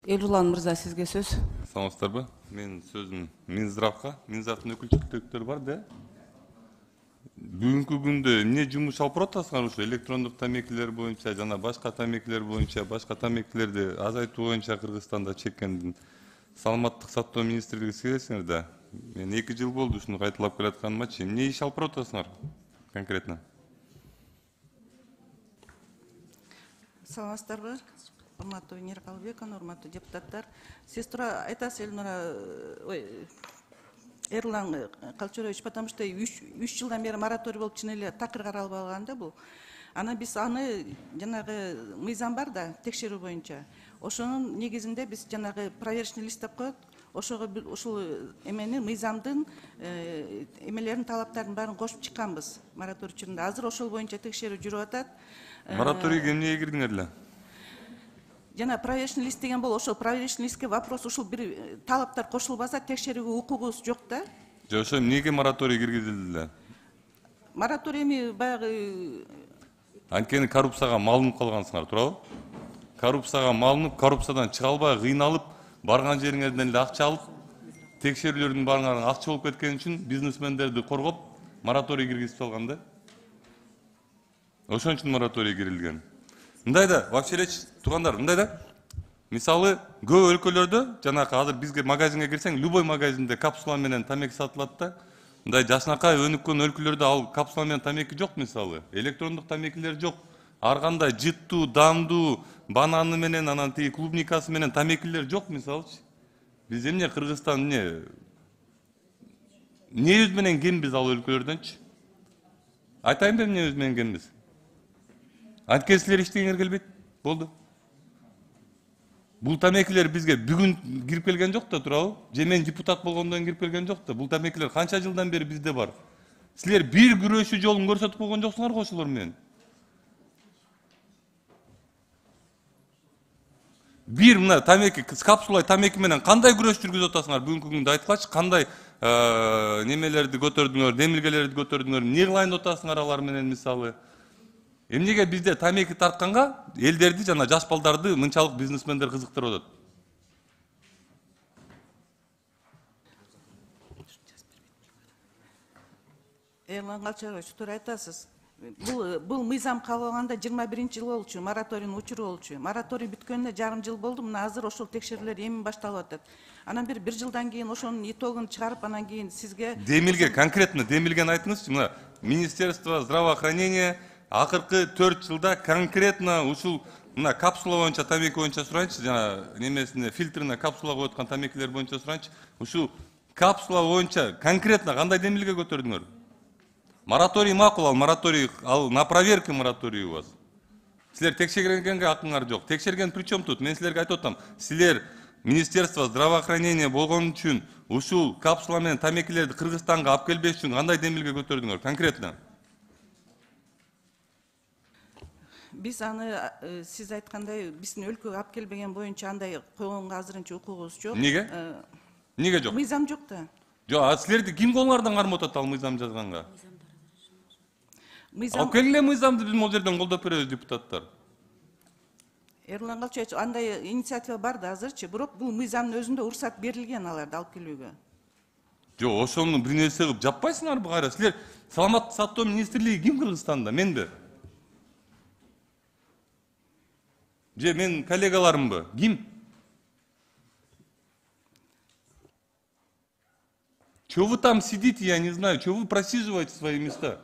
Элулан мырза, сизге сөз. Саламатсыздарбы? Мен сөзім Минздравка, Минздравтын өкүлчүлүктөр бар да. Бүгүнкү күндө эмне жумуш алып баратасыңар ушу электрондук тамекилер боюнча жана башка тамекилер боюнча, башка тамекилерди азайтуу боюнча Кыргызстанда чеккендин саламаттык сактоо министрлиги келесиңер да. Мен 2 жыл болду ушуну кайталап келатканымачы. Эмне иш алып баратасыңар конкретно? Саламатсыздарбы, урматтуу Венера Калыбековна, урматтуу депутаттар. Сиз туура айтасыз, Элнура, Эрлан Калчурович, потому что 3 жылдан бери мораторий болуп чын эле такыр каралып алган да бул. Анан биз аны жанагы мыйзам бар да, текшерүү боюнча. Ошонун негизинде биз жанагы проверочный лист деп коет. Ошого ушул эмени мыйзамдын эмелерин талаптарын баарын кошуп чыкканбыз мораторий учурунда. Азыр ошол боюнча текшерүү жүрүп атат. Мораторийге эмнеге кирдиңер эле? Жана проверочный лист деген бол ошол проверочный листке вопрос ушул бир талаптар кошулбаса текшерүүгө укугубуз жок да. Же ошо эмнеге мораторий киргизилди эле? Мораторий эми баягы Анткени коррупцияга малынып калгансыңар, туурабы? Коррупцияга малынып, коррупциядан чыга албай, кыйналып, барган жериңерден эле акча алып, текшерүүлөрдүн баарыңар акча болуп кеткен үчүн бизнесмендерди коргоп, мораторий киргизип алган да. Ошон үчүн мораторий кирилген. Мындай да, вообще элечи, туугандар, мындай да. Мисалы, көп өлкөлөрдө, жанакы азыр бизге магазинге кирсең, любой магазинде капсула менен тамеки сатылат да. Мындай жашынакай өнүккөн өлкөлөрдө ал капсула менен тамеки жок, мисалы. Электрондук тамекилер жок. Ар кандай жыттуу, дамдуу, бананы менен, анан тиги клубникасы менен тамекилер жок, мисалычы. Биз эмне Кыргызстан эмнебиз менен кембиз ал өлкөлөрдөнчү? Айтайынбы эмнебиз менен кембиз? Анткени силер иштегеңер келбейт, болду. Бул тамекилер бизге бүгүн кирип келген жок да, туурабы? Же мен депутат болгондон кирип келген жок да. Бул тамекилер канча жылдан бери бизде бар. Силер бир күрөшүү жолун көрсөтүп койгон жоксуңар го ошолор менен. Бир мына тамеки, капсула тамеки менен кандай күрөш жүргүзүп атасыңар? Бүгүнкү күндө айткачы, кандай немелерди көтөрдүңөр, демилгелерди көтөрдүңөр, эмне кылайын деп атасыңар алар менен, мисалы? Эмнеге бизде тамеки тартканга элдерди жана жаш балдарды мынчалык бизнесмендер кызыктырып атат? Эрлан Калчурович, туура айтасыз. Бул мыйзам кабыл алганда 21-жыл болчу, мораторийдин учуру болчу. Мораторий бүткөнүнө жарым жыл болду. Мына азыр ошол текшерүүлөр эми башталып атат. Анан бир жылдан кийин ошонун итогун чыгарып, анан кийин сизге демилге, конкретно демилгени айтыңызчы. Мына Министерство здравоохранения акыркы 4 жылда конкретно ушул мына капсула боюнча тамеки боюнча сурайынчы, жана немесине фильтрине капсула коюп аткан тамекилер боюнча сурайынчы. Ушул капсула боюнча конкретно кандай демилге көтөрдүңөр? Мораторий макул, ал мораторий, ал на проверке мораторий у вас. Силер текшергенге акыңар жок. Текшерген причем тут? Мен силерге айтып атам. Силер Министерство здравоохранения болгон үчүн ушул капсула менен тамекилерди Кыргызстанга алып келбеш үчүн кандай демилге көтөрдүңөр конкретно? биз аны сиз айткандай биздин өлкөгө алып келбеген боюнча андай койгонго азырынча укугубуз жок. Эмнеге? Эмнеге жок? Мыйзам жок да. Жок, силерди ким колуңардан кармап атат ал мыйзам жазганга? Алып келгиле мыйзамды, биз могул жерден колдоп беребиз, депутаттар. Эрлан Калчурович, андай инициатива бар да азырчы, бирок бул мыйзамдын өзүндө уруксат берилген аларды алып келүүгө. Жок, ошону бир нерсе кылып жаппайсыңарбы кайра? Силер саламаттык сактоо министрлиги ким Кыргызстанда? Менби? Же мен коллегаларымбы? Ким? Чего вы там сидите, я не знаю, чего вы просиживаете свои места?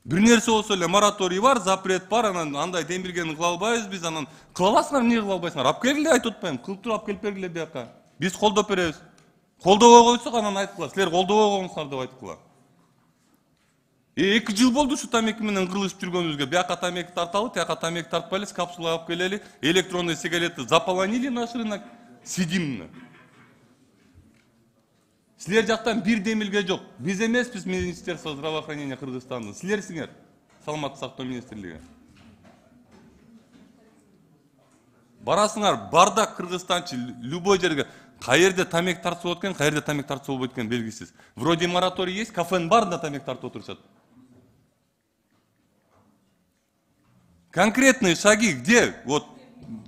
Бир нерсе болсо эле мораторий бар, запрет бар, анан андай демилгени кыла албайбыз биз, анан кыла аласыңар, эмне кыла албайсыңар? Алып келгиле, айтып атпаймынбы? Кылып туруп алып келип бергиле бияка. Биз колдоп беребиз. Колдобой койсок анан айткыла. Силер колдобой койгоңуздар деп айткыла. 2 жыл болду ушу тамеки менен кырылышып жүргөнүбүзгө. Бияка тамеки тарталы, тияка тамеки тартпайлы, капсула алып келели, электронный сигареты заполонили наш рынок. Сидим. Силер жактан бир демилге жок. Биз эмеспиз Министерство здравоохранения Кыргызстанда. Силерсиңер, саламаттык сактоо министрлиги. Барасыңар, бардак Кыргызстанчы, любой жерге. Каерде тамек тартып болот экен, каерде тамек тартып болбойт экен белгисиз. Вроде мораторий есть, кафенин баарында тамек тартып отурушат. Конкретные шаги где? Вот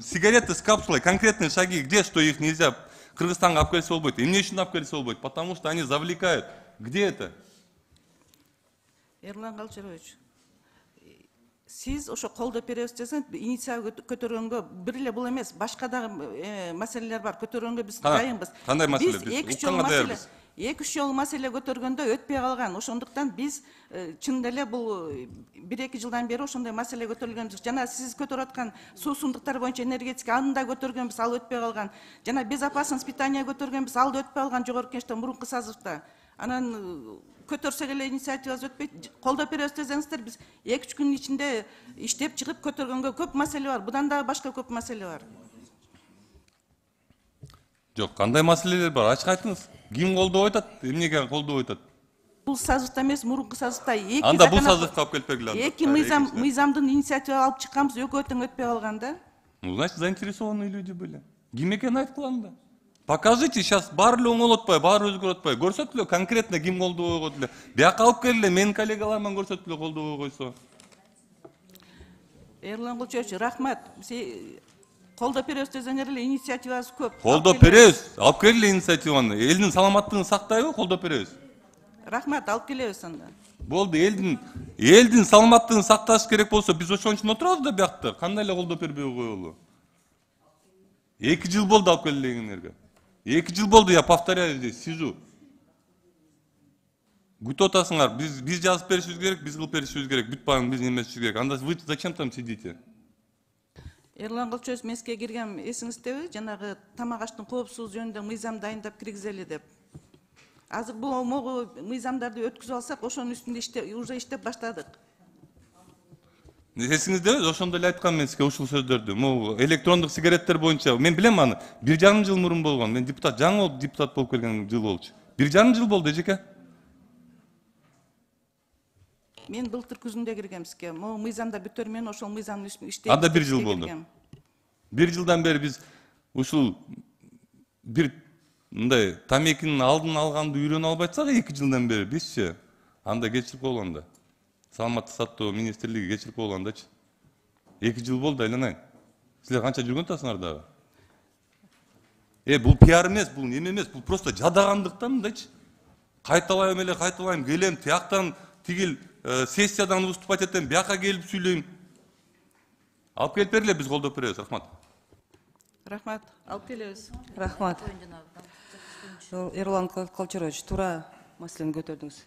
сигареты с капсулой, конкретные шаги, где, что их нельзя Кыргызстанга алып келсе болбойт. Эмне үчүн алып келсе болбойт? Потому что они завлекают. Где это? Эрлан Калчарович, сиз ошо колдоп беребиз десеңиз, инициатива көтөргөнгө бир эле бул эмес, башка дагы маселелер бар. Көтөргөнгө биз дайынбыз. Кандай маселе? Биз 2-3 жолу маселе көтөргөндө өтпөй калган. Ошондуктан биз чын эле бул 1-2 жылдан бери ошондой маселе көтөрүлгөн. Жана сиз көтөрүп аткан суусундуктар боюнча энергетика аны да көтөргөнбүз, ал өтпөй калган. Жана безопасность питания көтөргөнбүз, ал да өтпөй калган жогорку кеңеште мурунку созывда. Анан көтөрсөк эле инициативабыз өтпөйт. Колдоп беребиз десеңиздер, биз 2-3 күнүн ичинде иштеп чыгып көтөргөнгө көп маселе бар. Будан дагы башка көп маселе бар. Жок, кандай маселелер бар? Ачык айтыңыз. Ким колдоп атат? Эмнеге колдоп атат? Бул созывда эмес, мурунку созывда Анда бул созывга алып келип бергиле. Эки мыйзамдын инициатива алып чыкканбыз, экөө тең өтпөй калган да. Ну, значит, заинтересованные люди были. Ким экенин айткыла анда. Покажите, сейчас баары эле оңолуп атпайбы, баары өзгөрүп атпайбы. Көрсөтүлө конкретно ким колдобой койду эле. Бияка алып келгиле, менин коллегаларыман көрсөтүлө колдобой койсо. Эрлан Кулчевич, рахмат. Колдоп беребиз десеңер эле инициативасы көп. Колдоп беребиз. Алып келгиле инициативаны. Элдин саламаттыгын сактайбы, колдоп беребиз. Рахмат, алып келебиз анда. Болду, элдин саламаттыгын сакташ керек болсо, биз ошон үчүн отурабыз да биякта. Кандай эле колдоп бербей коелу. 2 жыл болду алып келгениңерге. 2 жыл болду, я повторяю здесь, сижу. Күтүп атасыңар, биз жазып беришибиз керек, биз кылып беришибиз керек, бүт баарын биз эмесибиз керек. Анда вы зачем там сидите? Эрлан Кулчевич, меске киргем, эсиңиздеби? Жанагы тамак аштын коопсуздугу жөнүндө мыйзам дайындап киргизели деп. Азыр бул могу мыйзамдарды өткүзүп алсак, ошонун үстүндө уже иштеп баштадык. Эсиңиздеби? Ошондо эле айткам мен сизге ушул сөздөрдү. Могу электрондук сигареттер боюнча мен билем аны. 1,5 жыл мурун болгон. Мен депутат, жаңы депутат болуп келген жыл болчу. 1,5 жыл болду, эжеке. Мен былтыр күзүндө киргем сизге. Могу мыйзамда бүтөр менен ошол мыйзамдын үстүндө иштеп. Анда 1 жыл болду. 1 жылдан бери биз ушул бир мындай тамекинин алдын алганды үйрөнүп албайтсак 2 жылдан бери бизчи анда кечирип койгонда. Саламаттык сактоо министрлиги кечирип койгондачы. 2 жыл болду айланайын. Силер канча жүргөн атасыңар дагы? Бул пиар эмес, бул неме эмес, бул просто жадагандыктан мындайчы. Кайталайм, келем, тияктан тигил сессиядан выступать этем, бияка келип сүйлөйм. Алып келип бергиле, биз колдоп беребиз. Рахмат. Рахмат, алып келебиз. Рахмат. Эрлан Калчарович, туура маселени көтөрдүңүз.